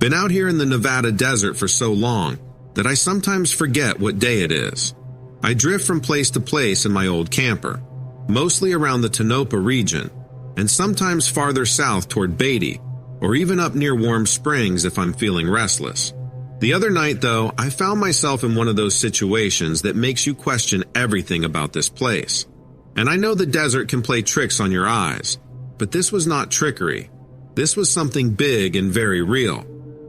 Been out here in the Nevada desert for so long that I sometimes forget what day it is. I drift from place to place in my old camper, mostly around the Tonopah region, and sometimes farther south toward Beatty, or even up near Warm Springs if I'm feeling restless. The other night, though, I found myself in one of those situations that makes you question everything about this place. And I know the desert can play tricks on your eyes, but this was not trickery. This was something big and very real.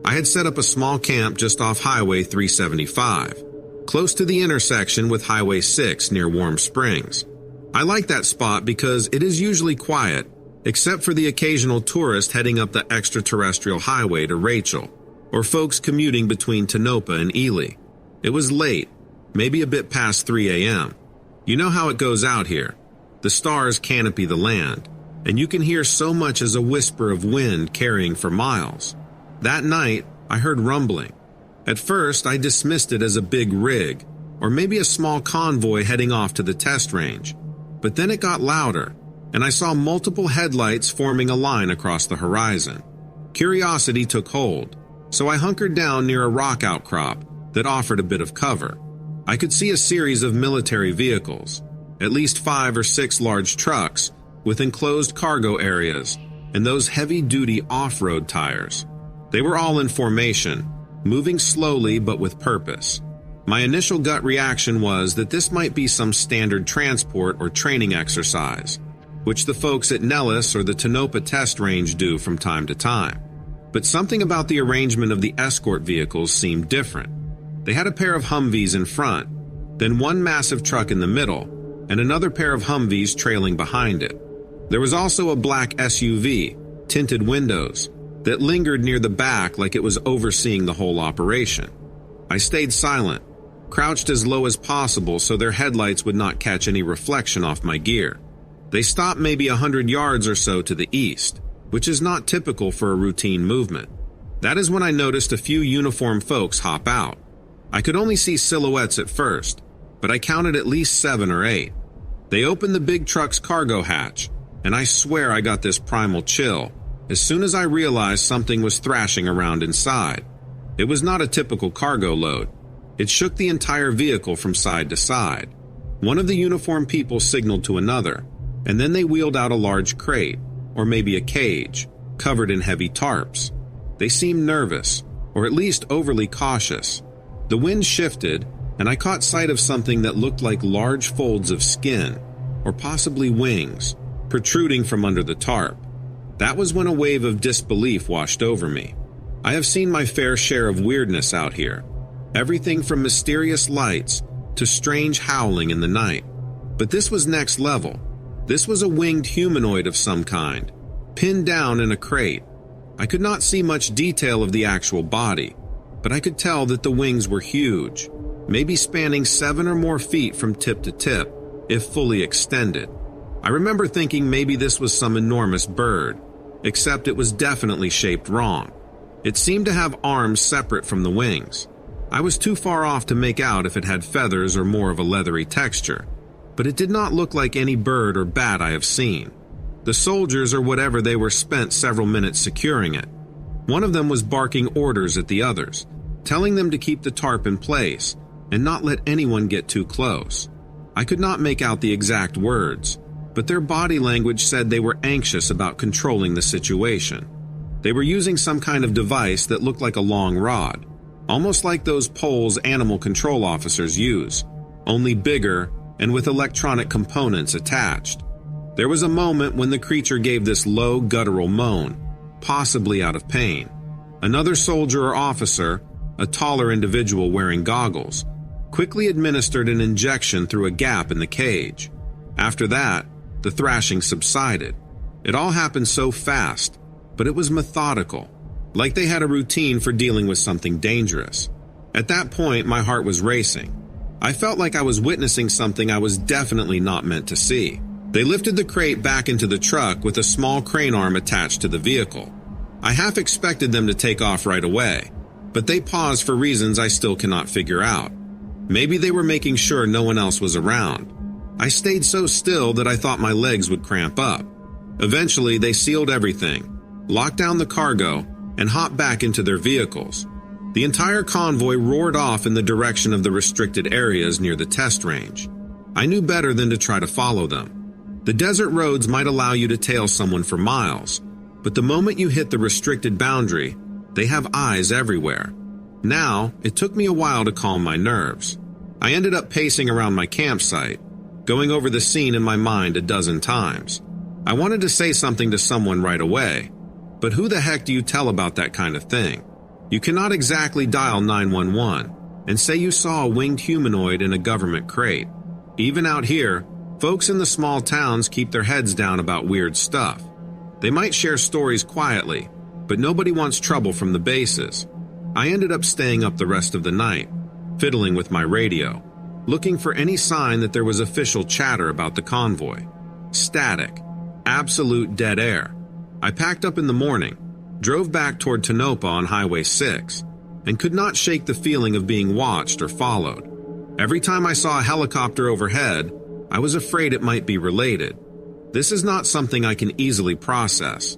I had set up a small camp just off Highway 375, close to the intersection with Highway 6 near Warm Springs. I like that spot because it is usually quiet, except for the occasional tourist heading up the extraterrestrial highway to Rachel, or folks commuting between Tonopah and Ely. It was late, maybe a bit past 3 a.m. You know how it goes out here. The stars canopy the land, and you can hear so much as a whisper of wind carrying for miles. That night, I heard rumbling. At first, I dismissed it as a big rig, or maybe a small convoy heading off to the test range. But then it got louder, and I saw multiple headlights forming a line across the horizon. Curiosity took hold, so I hunkered down near a rock outcrop that offered a bit of cover. I could see a series of military vehicles, at least 5 or 6 large trucks with enclosed cargo areas and those heavy-duty off-road tires. They were all in formation, moving slowly but with purpose. My initial gut reaction was that this might be some standard transport or training exercise, which the folks at Nellis or the Tonopah test range do from time to time. But something about the arrangement of the escort vehicles seemed different. They had a pair of Humvees in front, then one massive truck in the middle, and another pair of Humvees trailing behind it. There was also a black SUV, tinted windows, that lingered near the back like it was overseeing the whole operation. I stayed silent, crouched as low as possible so their headlights would not catch any reflection off my gear. They stopped maybe 100 yards or so to the east, which is not typical for a routine movement. That is when I noticed a few uniformed folks hop out. I could only see silhouettes at first, but I counted at least 7 or 8. They opened the big truck's cargo hatch, and I swear I got this primal chill as soon as I realized something was thrashing around inside. It was not a typical cargo load. It shook the entire vehicle from side to side. One of the uniformed people signaled to another, and then they wheeled out a large crate, or maybe a cage, covered in heavy tarps. They seemed nervous, or at least overly cautious. The wind shifted, and I caught sight of something that looked like large folds of skin, or possibly wings, protruding from under the tarp. That was when a wave of disbelief washed over me. I have seen my fair share of weirdness out here, everything from mysterious lights to strange howling in the night. But this was next level. This was a winged humanoid of some kind, pinned down in a crate. I could not see much detail of the actual body, but I could tell that the wings were huge, maybe spanning 7 or more feet from tip to tip, if fully extended. I remember thinking maybe this was some enormous bird, except it was definitely shaped wrong. It seemed to have arms separate from the wings. I was too far off to make out if it had feathers or more of a leathery texture, but it did not look like any bird or bat I have seen. The soldiers or whatever they were spent several minutes securing it. One of them was barking orders at the others, telling them to keep the tarp in place and not let anyone get too close. I could not make out the exact words, but their body language said they were anxious about controlling the situation. They were using some kind of device that looked like a long rod, almost like those poles animal control officers use, only bigger and with electronic components attached. There was a moment when the creature gave this low guttural moan, possibly out of pain. Another soldier or officer, a taller individual wearing goggles, quickly administered an injection through a gap in the cage. After that, the thrashing subsided. It all happened so fast, but it was methodical, like they had a routine for dealing with something dangerous. At that point, my heart was racing. I felt like I was witnessing something I was definitely not meant to see. They lifted the crate back into the truck with a small crane arm attached to the vehicle. I half expected them to take off right away, but they paused for reasons I still cannot figure out. Maybe they were making sure no one else was around. I stayed so still that I thought my legs would cramp up. Eventually, they sealed everything, locked down the cargo, and hopped back into their vehicles. The entire convoy roared off in the direction of the restricted areas near the test range. I knew better than to try to follow them. The desert roads might allow you to tail someone for miles, but the moment you hit the restricted boundary, they have eyes everywhere. Now, it took me a while to calm my nerves. I ended up pacing around my campsite, going over the scene in my mind a dozen times. I wanted to say something to someone right away, but who the heck do you tell about that kind of thing? You cannot exactly dial 911 and say you saw a winged humanoid in a government crate. Even out here, folks in the small towns keep their heads down about weird stuff. They might share stories quietly, but nobody wants trouble from the bases. I ended up staying up the rest of the night, fiddling with my radio, looking for any sign that there was official chatter about the convoy. Static. Absolute dead air. I packed up in the morning, drove back toward Tonopah on Highway 6, and could not shake the feeling of being watched or followed. Every time I saw a helicopter overhead, I was afraid it might be related. This is not something I can easily process.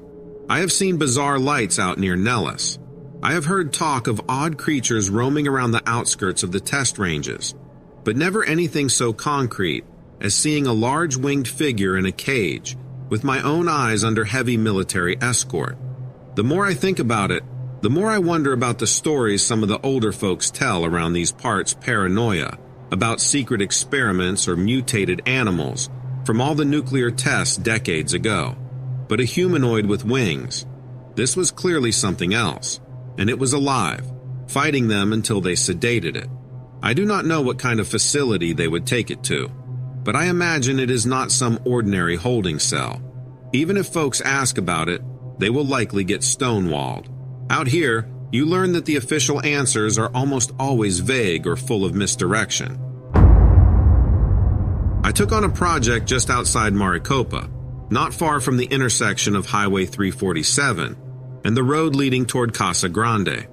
I have seen bizarre lights out near Nellis. I have heard talk of odd creatures roaming around the outskirts of the test ranges, but never anything so concrete as seeing a large winged figure in a cage with my own eyes under heavy military escort. The more I think about it, the more I wonder about the stories some of the older folks tell around these parts, paranoia about secret experiments or mutated animals from all the nuclear tests decades ago. But a humanoid with wings. This was clearly something else, and it was alive, fighting them until they sedated it. I do not know what kind of facility they would take it to, but I imagine it is not some ordinary holding cell. Even if folks ask about it, they will likely get stonewalled. Out here, you learn that the official answers are almost always vague or full of misdirection. I took on a project just outside Maricopa, not far from the intersection of Highway 347 and the road leading toward Casa Grande.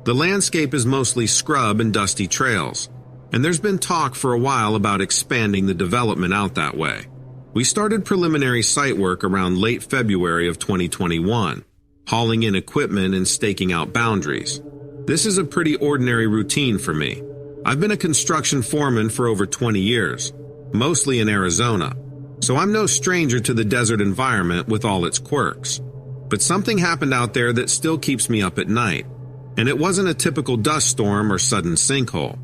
The landscape is mostly scrub and dusty trails, and there's been talk for a while about expanding the development out that way. We started preliminary site work around late February of 2021, hauling in equipment and staking out boundaries. This is a pretty ordinary routine for me. I've been a construction foreman for over 20 years, mostly in Arizona, so I'm no stranger to the desert environment with all its quirks. But something happened out there that still keeps me up at night, and it wasn't a typical dust storm or sudden sinkhole.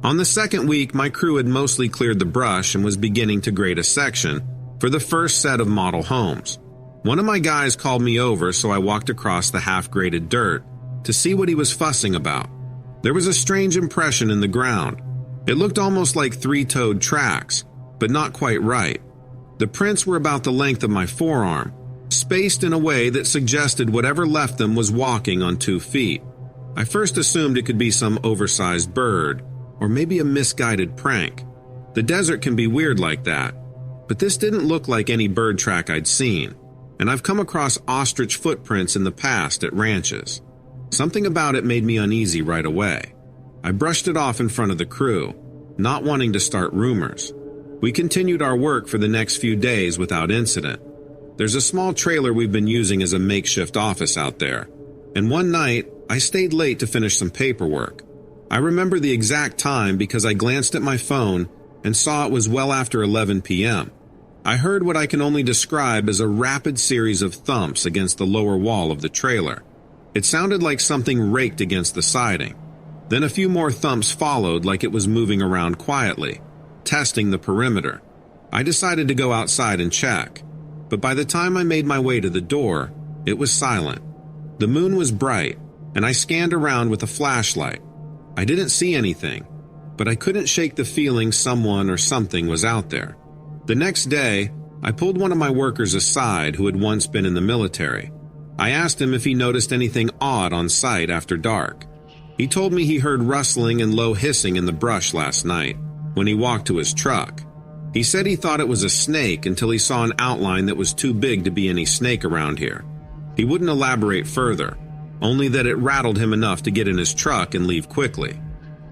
On the second week, my crew had mostly cleared the brush and was beginning to grade a section for the first set of model homes. One of my guys called me over, so I walked across the half-graded dirt to see what he was fussing about. There was a strange impression in the ground. It looked almost like three-toed tracks, but not quite right. The prints were about the length of my forearm, spaced in a way that suggested whatever left them was walking on 2 feet. I first assumed it could be some oversized bird, or maybe a misguided prank. The desert can be weird like that, but this didn't look like any bird track I'd seen, and I've come across ostrich footprints in the past at ranches. Something about it made me uneasy right away. I brushed it off in front of the crew, not wanting to start rumors. We continued our work for the next few days without incident. There's a small trailer we've been using as a makeshift office out there, and one night I stayed late to finish some paperwork. I remember the exact time because I glanced at my phone and saw it was well after 11 p.m. I heard what I can only describe as a rapid series of thumps against the lower wall of the trailer. It sounded like something raked against the siding. Then a few more thumps followed, like it was moving around quietly, testing the perimeter. I decided to go outside and check, but by the time I made my way to the door, it was silent. The moon was bright, and I scanned around with a flashlight. I didn't see anything, but I couldn't shake the feeling someone or something was out there. The next day, I pulled one of my workers aside who had once been in the military. I asked him if he noticed anything odd on site after dark. He told me he heard rustling and low hissing in the brush last night when he walked to his truck. He said he thought it was a snake until he saw an outline that was too big to be any snake around here. He wouldn't elaborate further, only that it rattled him enough to get in his truck and leave quickly.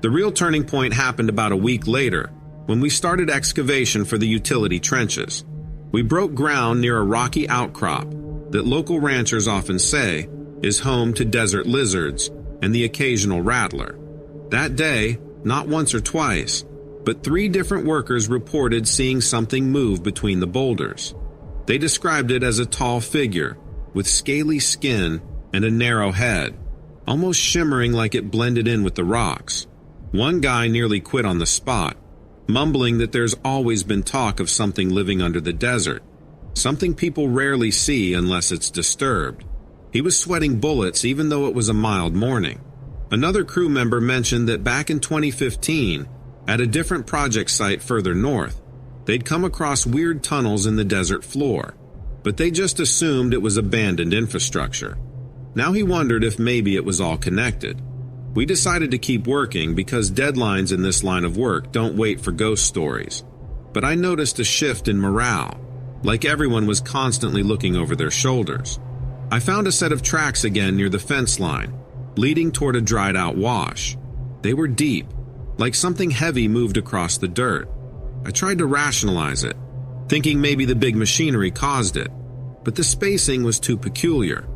The real turning point happened about a week later, when we started excavation for the utility trenches. We broke ground near a rocky outcrop that local ranchers often say is home to desert lizards and the occasional rattler. That day, not once or twice, but 3 different workers reported seeing something move between the boulders. They described it as a tall figure with scaly skin and a narrow head, almost shimmering like it blended in with the rocks. One guy nearly quit on the spot, mumbling that there's always been talk of something living under the desert, something people rarely see unless it's disturbed. He was sweating bullets even though it was a mild morning. Another crew member mentioned that back in 2015, at a different project site further north, they'd come across weird tunnels in the desert floor, but they just assumed it was abandoned infrastructure. Now he wondered if maybe it was all connected. We decided to keep working because deadlines in this line of work don't wait for ghost stories. But I noticed a shift in morale, like everyone was constantly looking over their shoulders. I found a set of tracks again near the fence line, leading toward a dried-out wash. They were deep, like something heavy moved across the dirt. I tried to rationalize it, thinking maybe the big machinery caused it, but the spacing was too peculiar.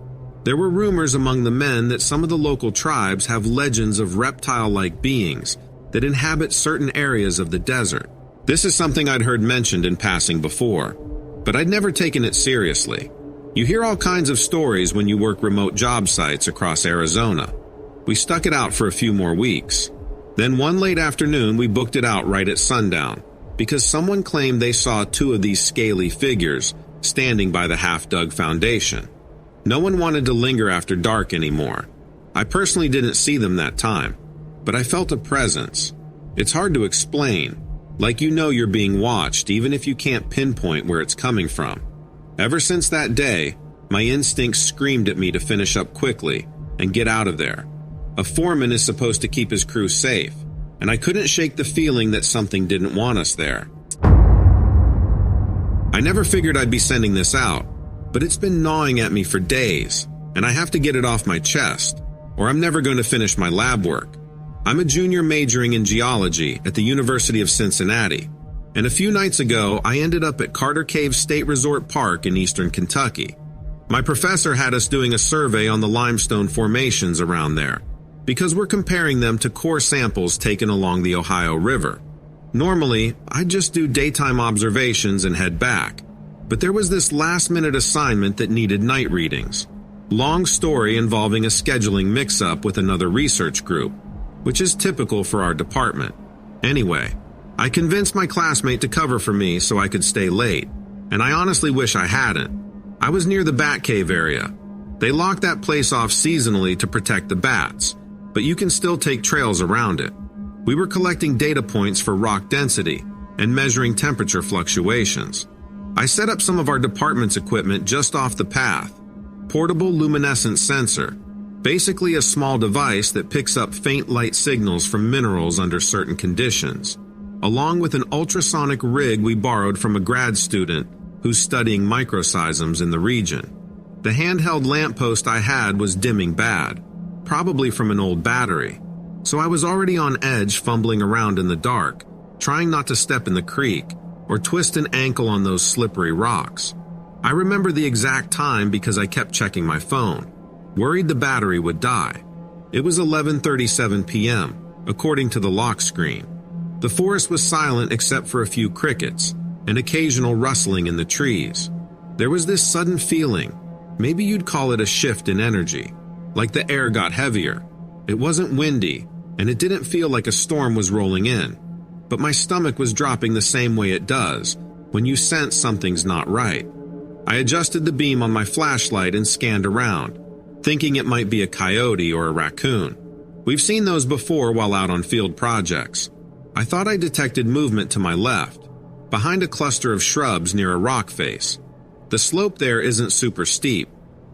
There were rumors among the men that some of the local tribes have legends of reptile-like beings that inhabit certain areas of the desert. This is something I'd heard mentioned in passing before, but I'd never taken it seriously. You hear all kinds of stories when you work remote job sites across Arizona. We stuck it out for a few more weeks. Then one late afternoon, we booked it out right at sundown because someone claimed they saw 2 of these scaly figures standing by the half-dug foundation. No one wanted to linger after dark anymore. I personally didn't see them that time, but I felt a presence. It's hard to explain, like you know you're being watched even if you can't pinpoint where it's coming from. Ever since that day, my instincts screamed at me to finish up quickly and get out of there. A foreman is supposed to keep his crew safe, and I couldn't shake the feeling that something didn't want us there. I never figured I'd be sending this out, but it's been gnawing at me for days, and I have to get it off my chest, or I'm never going to finish my lab work. I'm a junior majoring in geology at the University of Cincinnati, and a few nights ago I ended up at Carter Cave State Resort Park in eastern Kentucky. My professor had us doing a survey on the limestone formations around there, because we're comparing them to core samples taken along the Ohio River. Normally, I'd just do daytime observations and head back, but there was this last-minute assignment that needed night readings. Long story involving a scheduling mix-up with another research group, which is typical for our department. Anyway, I convinced my classmate to cover for me so I could stay late, and I honestly wish I hadn't. I was near the bat cave area. They locked that place off seasonally to protect the bats, but you can still take trails around it. We were collecting data points for rock density and measuring temperature fluctuations. I set up some of our department's equipment just off the path. Portable luminescent sensor, basically a small device that picks up faint light signals from minerals under certain conditions, along with an ultrasonic rig we borrowed from a grad student who's studying microseisms in the region. The handheld lamppost I had was dimming bad, probably from an old battery, so I was already on edge fumbling around in the dark, trying not to step in the creek or twist an ankle on those slippery rocks. I remember the exact time because I kept checking my phone, worried the battery would die. It was 11:37 p.m., according to the lock screen. The forest was silent except for a few crickets and occasional rustling in the trees. There was this sudden feeling, maybe you'd call it a shift in energy, like the air got heavier. It wasn't windy, and it didn't feel like a storm was rolling in, but my stomach was dropping the same way it does when you sense something's not right. I adjusted the beam on my flashlight and scanned around, thinking it might be a coyote or a raccoon. We've seen those before while out on field projects. I thought I detected movement to my left, behind a cluster of shrubs near a rock face. The slope there isn't super steep,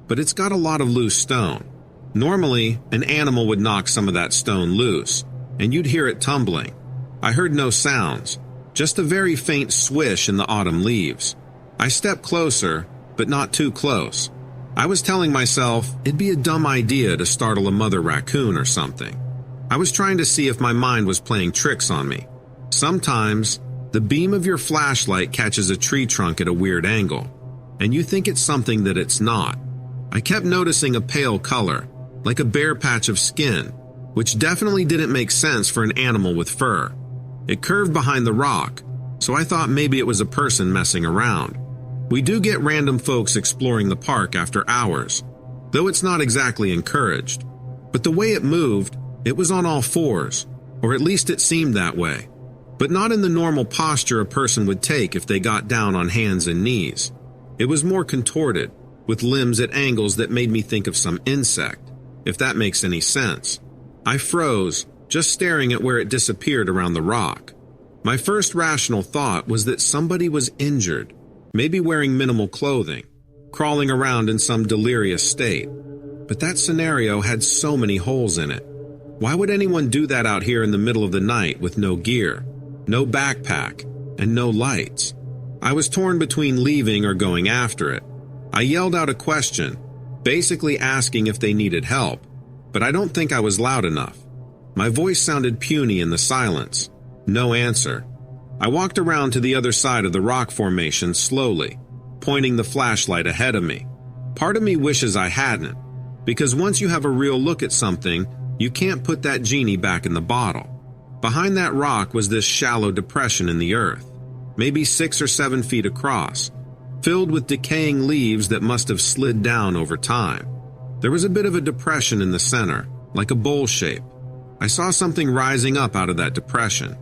but it's got a lot of loose stone. Normally, an animal would knock some of that stone loose, and you'd hear it tumbling. I heard no sounds, just a very faint swish in the autumn leaves. I stepped closer, but not too close. I was telling myself it'd be a dumb idea to startle a mother raccoon or something. I was trying to see if my mind was playing tricks on me. Sometimes, the beam of your flashlight catches a tree trunk at a weird angle, and you think it's something that it's not. I kept noticing a pale color, like a bare patch of skin, which definitely didn't make sense for an animal with fur. It curved behind the rock, so I thought maybe it was a person messing around. We do get random folks exploring the park after hours, though it's not exactly encouraged. But the way it moved, it was on all fours, or at least it seemed that way. But not in the normal posture a person would take if they got down on hands and knees. It was more contorted, with limbs at angles that made me think of some insect, if that makes any sense. I froze, just staring at where it disappeared around the rock. My first rational thought was that somebody was injured, maybe wearing minimal clothing, crawling around in some delirious state. But that scenario had so many holes in it. Why would anyone do that out here in the middle of the night with no gear, no backpack, and no lights? I was torn between leaving or going after it. I yelled out a question, basically asking if they needed help, but I don't think I was loud enough. My voice sounded puny in the silence. No answer. I walked around to the other side of the rock formation slowly, pointing the flashlight ahead of me. Part of me wishes I hadn't, because once you have a real look at something, you can't put that genie back in the bottle. Behind that rock was this shallow depression in the earth, maybe 6 or 7 feet across, filled with decaying leaves that must have slid down over time. There was a bit of a depression in the center, like a bowl shape. I saw something rising up out of that depression,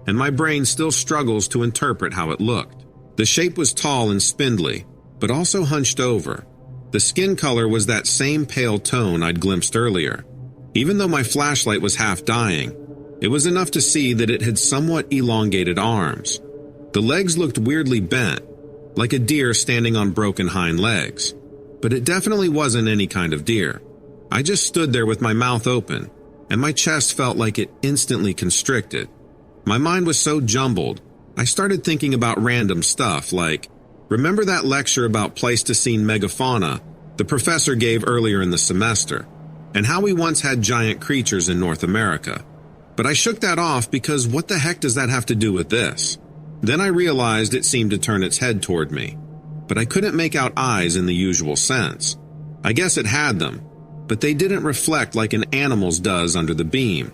and my brain still struggles to interpret how it looked. The shape was tall and spindly, but also hunched over. The skin color was that same pale tone I'd glimpsed earlier. Even though my flashlight was half dying, it was enough to see that it had somewhat elongated arms. The legs looked weirdly bent, like a deer standing on broken hind legs. But it definitely wasn't any kind of deer. I just stood there with my mouth open, and my chest felt like it instantly constricted. My mind was so jumbled, I started thinking about random stuff like, remember that lecture about Pleistocene megafauna the professor gave earlier in the semester, and how we once had giant creatures in North America? But I shook that off because what the heck does that have to do with this? Then I realized it seemed to turn its head toward me, but I couldn't make out eyes in the usual sense. I guess it had them, but they didn't reflect like an animal's does under the beam.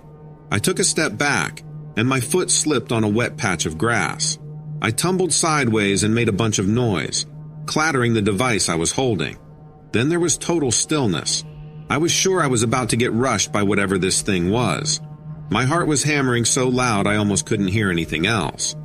I took a step back, and my foot slipped on a wet patch of grass. I tumbled sideways and made a bunch of noise, clattering the device I was holding. Then there was total stillness. I was sure I was about to get rushed by whatever this thing was. My heart was hammering so loud I almost couldn't hear anything else.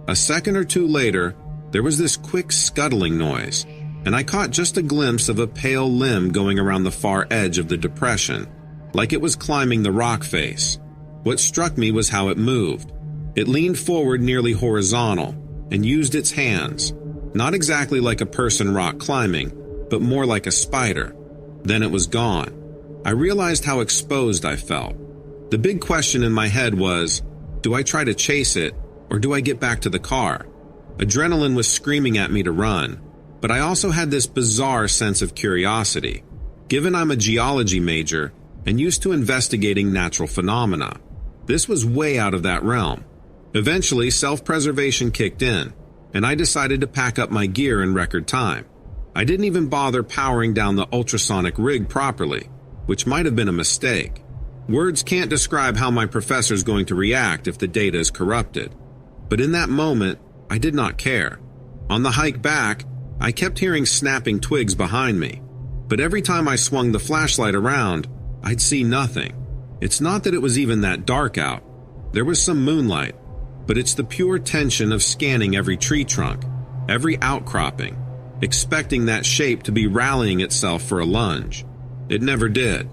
A second or two later, there was this quick scuttling noise, and I caught just a glimpse of a pale limb going around the far edge of the depression, like it was climbing the rock face. What struck me was how it moved. It leaned forward nearly horizontal and used its hands, not exactly like a person rock climbing, but more like a spider. Then it was gone. I realized how exposed I felt. The big question in my head was, do I try to chase it, or do I get back to the car? Adrenaline was screaming at me to run, but I also had this bizarre sense of curiosity, given I'm a geology major and used to investigating natural phenomena. This was way out of that realm. Eventually, self-preservation kicked in, and I decided to pack up my gear in record time. I didn't even bother powering down the ultrasonic rig properly, which might have been a mistake. Words can't describe how my professor's going to react if the data is corrupted. But in that moment, I did not care. On the hike back, I kept hearing snapping twigs behind me, but every time I swung the flashlight around, I'd see nothing. It's not that it was even that dark out. There was some moonlight, but it's the pure tension of scanning every tree trunk, every outcropping, expecting that shape to be rallying itself for a lunge. It never did.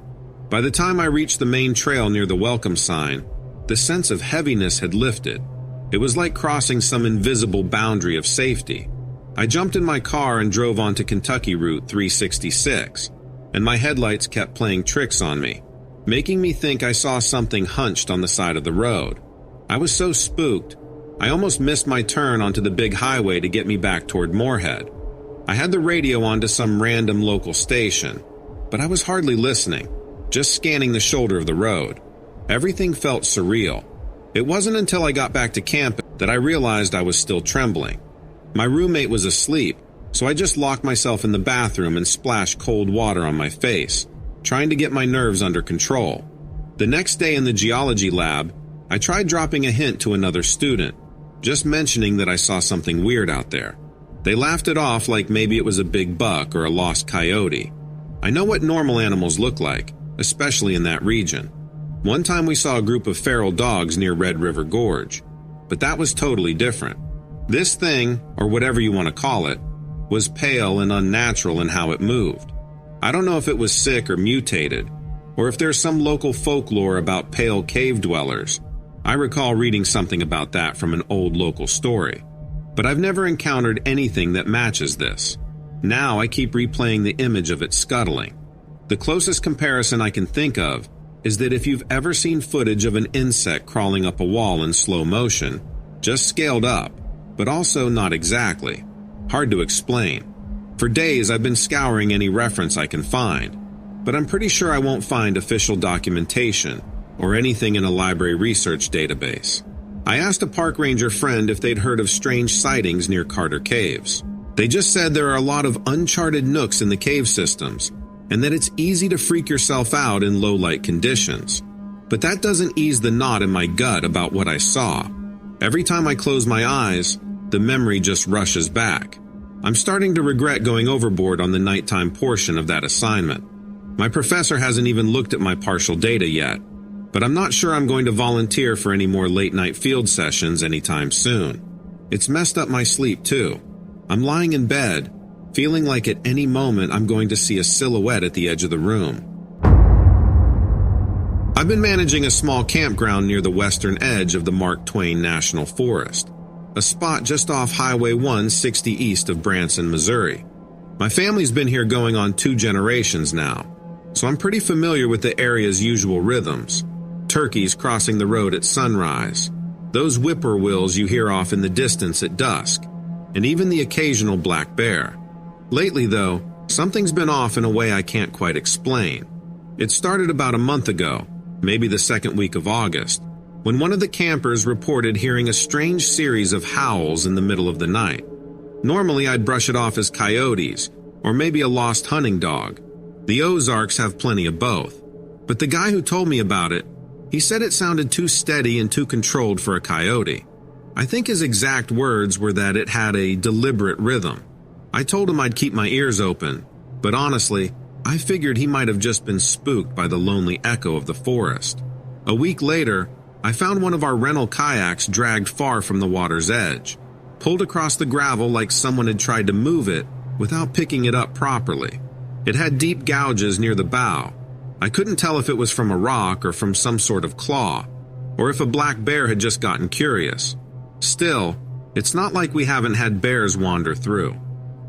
By the time I reached the main trail near the welcome sign, the sense of heaviness had lifted. It was like crossing some invisible boundary of safety. I jumped in my car and drove onto Kentucky Route 366, and my headlights kept playing tricks on me, making me think I saw something hunched on the side of the road. I was so spooked, I almost missed my turn onto the big highway to get me back toward Moorhead. I had the radio on to some random local station, but I was hardly listening, just scanning the shoulder of the road. Everything felt surreal. It wasn't until I got back to camp that I realized I was still trembling. My roommate was asleep, so I just locked myself in the bathroom and splashed cold water on my face, trying to get my nerves under control. The next day in the geology lab, I tried dropping a hint to another student, just mentioning that I saw something weird out there. They laughed it off like maybe it was a big buck or a lost coyote. I know what normal animals look like, especially in that region. One time we saw a group of feral dogs near Red River Gorge, but that was totally different. This thing, or whatever you want to call it, was pale and unnatural in how it moved. I don't know if it was sick or mutated, or if there's some local folklore about pale cave dwellers. I recall reading something about that from an old local story, but I've never encountered anything that matches this. Now I keep replaying the image of it scuttling. The closest comparison I can think of is that if you've ever seen footage of an insect crawling up a wall in slow motion, just scaled up, but also not exactly. Hard to explain. For days I've been scouring any reference I can find, but I'm pretty sure I won't find official documentation or anything in a library research database. I asked a park ranger friend if they'd heard of strange sightings near Carter Caves. They just said there are a lot of uncharted nooks in the cave systems, and that it's easy to freak yourself out in low-light conditions. But that doesn't ease the knot in my gut about what I saw. Every time I close my eyes, the memory just rushes back. I'm starting to regret going overboard on the nighttime portion of that assignment. My professor hasn't even looked at my partial data yet, but I'm not sure I'm going to volunteer for any more late-night field sessions anytime soon. It's messed up my sleep, too. I'm lying in bed, feeling like at any moment I'm going to see a silhouette at the edge of the room. I've been managing a small campground near the western edge of the Mark Twain National Forest, a spot just off Highway 160 east of Branson, Missouri. My family's been here going on 2 generations now, so I'm pretty familiar with the area's usual rhythms. Turkeys crossing the road at sunrise, those whippoorwills you hear off in the distance at dusk, and even the occasional black bear. Lately, though, something's been off in a way I can't quite explain. It started about a month ago, maybe the second week of August, when one of the campers reported hearing a strange series of howls in the middle of the night. Normally, I'd brush it off as coyotes, or maybe a lost hunting dog. The Ozarks have plenty of both. But the guy who told me about it, he said it sounded too steady and too controlled for a coyote. I think his exact words were that it had a deliberate rhythm. I told him I'd keep my ears open, but honestly, I figured he might have just been spooked by the lonely echo of the forest. A week later, I found one of our rental kayaks dragged far from the water's edge, pulled across the gravel like someone had tried to move it without picking it up properly. It had deep gouges near the bow. I couldn't tell if it was from a rock or from some sort of claw, or if a black bear had just gotten curious. Still, it's not like we haven't had bears wander through.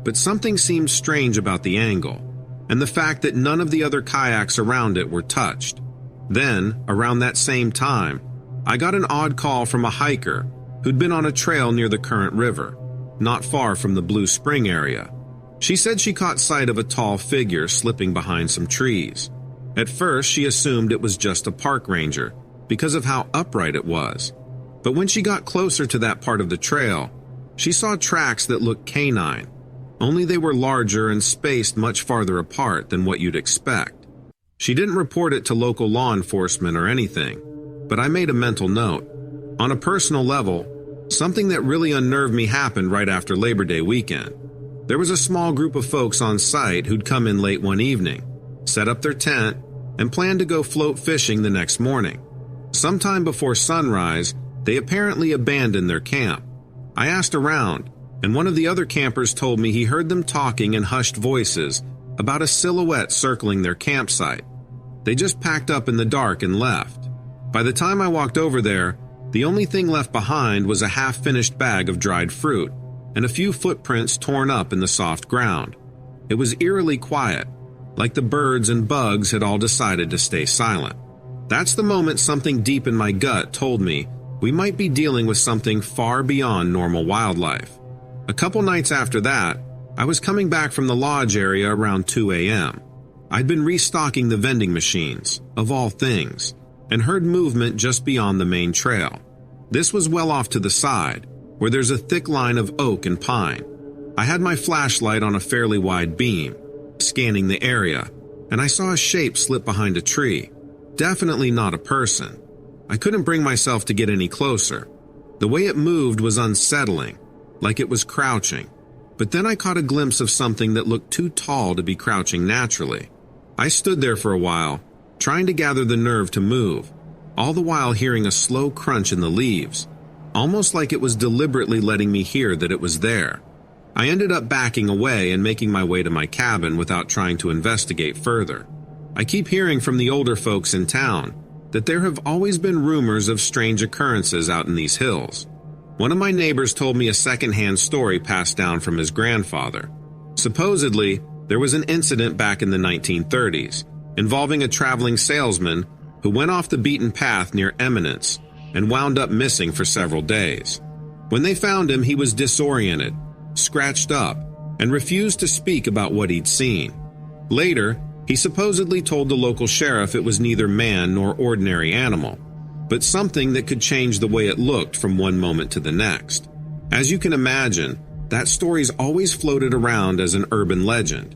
But something seemed strange about the angle, and the fact that none of the other kayaks around it were touched. Then, around that same time, I got an odd call from a hiker who'd been on a trail near the current river, not far from the Blue Spring area. She said she caught sight of a tall figure slipping behind some trees. At first, she assumed it was just a park ranger because of how upright it was. But when she got closer to that part of the trail, she saw tracks that looked canine, only they were larger and spaced much farther apart than what you'd expect. She didn't report it to local law enforcement or anything, but I made a mental note. On a personal level, something that really unnerved me happened right after Labor Day weekend. There was a small group of folks on site who'd come in late one evening, set up their tent, and planned to go float fishing the next morning. Sometime before sunrise, they apparently abandoned their camp. I asked around, and one of the other campers told me he heard them talking in hushed voices about a silhouette circling their campsite. They just packed up in the dark and left. By the time I walked over there, the only thing left behind was a half-finished bag of dried fruit and a few footprints torn up in the soft ground. It was eerily quiet, like the birds and bugs had all decided to stay silent. That's the moment something deep in my gut told me we might be dealing with something far beyond normal wildlife. A couple nights after that, I was coming back from the lodge area around 2 a.m. I'd been restocking the vending machines, of all things, and heard movement just beyond the main trail. This was well off to the side, where there's a thick line of oak and pine. I had my flashlight on a fairly wide beam, scanning the area, and I saw a shape slip behind a tree. Definitely not a person. I couldn't bring myself to get any closer. The way it moved was unsettling, like it was crouching. But then I caught a glimpse of something that looked too tall to be crouching naturally. I stood there for a while, trying to gather the nerve to move, all the while hearing a slow crunch in the leaves, almost like it was deliberately letting me hear that it was there. I ended up backing away and making my way to my cabin without trying to investigate further. I keep hearing from the older folks in town that there have always been rumors of strange occurrences out in these hills. One of my neighbors told me a secondhand story passed down from his grandfather. Supposedly, there was an incident back in the 1930s involving a traveling salesman who went off the beaten path near Eminence and wound up missing for several days. When they found him, he was disoriented, scratched up, and refused to speak about what he'd seen. Later, he supposedly told the local sheriff it was neither man nor ordinary animal, but something that could change the way it looked from one moment to the next. As you can imagine, that story's always floated around as an urban legend.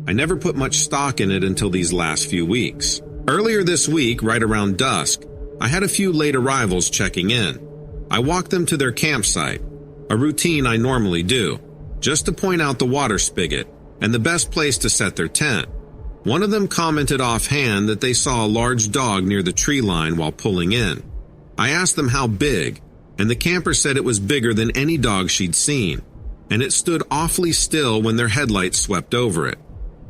I never put much stock in it until these last few weeks. Earlier this week, right around dusk, I had a few late arrivals checking in. I walked them to their campsite, a routine I normally do, just to point out the water spigot and the best place to set their tent. One of them commented offhand that they saw a large dog near the tree line while pulling in. I asked them how big, and the camper said it was bigger than any dog she'd seen, and it stood awfully still when their headlights swept over it.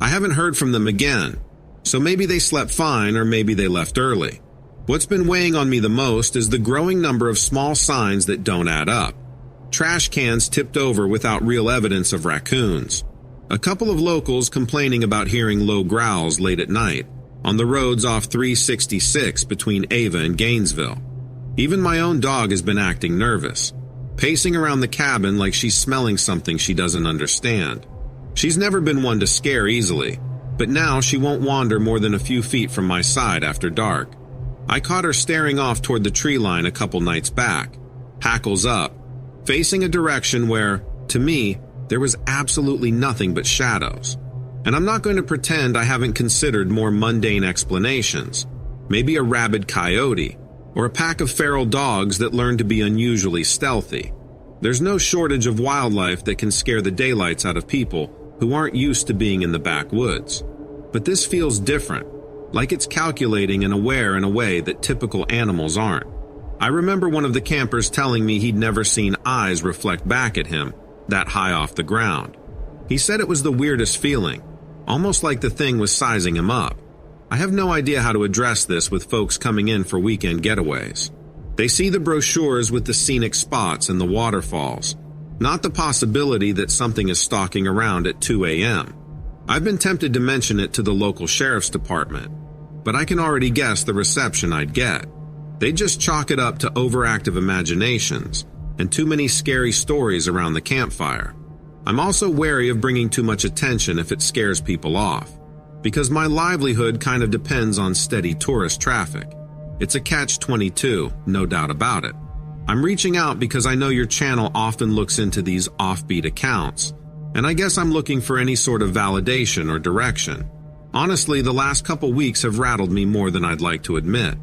I haven't heard from them again, so maybe they slept fine or maybe they left early. What's been weighing on me the most is the growing number of small signs that don't add up. Trash cans tipped over without real evidence of raccoons. A couple of locals complaining about hearing low growls late at night on the roads off 366 between Ava and Gainesville. Even my own dog has been acting nervous, pacing around the cabin like she's smelling something she doesn't understand. She's never been one to scare easily, but now she won't wander more than a few feet from my side after dark. I caught her staring off toward the tree line a couple nights back, hackles up, facing a direction where, to me, there was absolutely nothing but shadows. And I'm not going to pretend I haven't considered more mundane explanations, maybe a rabid coyote, or a pack of feral dogs that learn to be unusually stealthy. There's no shortage of wildlife that can scare the daylights out of people who aren't used to being in the backwoods. But this feels different, like it's calculating and aware in a way that typical animals aren't. I remember one of the campers telling me he'd never seen eyes reflect back at him that high off the ground. He said it was the weirdest feeling, almost like the thing was sizing him up. I have no idea how to address this with folks coming in for weekend getaways. They see the brochures with the scenic spots and the waterfalls, not the possibility that something is stalking around at 2 a.m. I've been tempted to mention it to the local sheriff's department, but I can already guess the reception I'd get. They just chalk it up to overactive imaginations and too many scary stories around the campfire. I'm also wary of bringing too much attention if it scares people off, because my livelihood kind of depends on steady tourist traffic. It's a catch-22, no doubt about it. I'm reaching out because I know your channel often looks into these offbeat accounts, and I guess I'm looking for any sort of validation or direction. Honestly, the last couple weeks have rattled me more than I'd like to admit.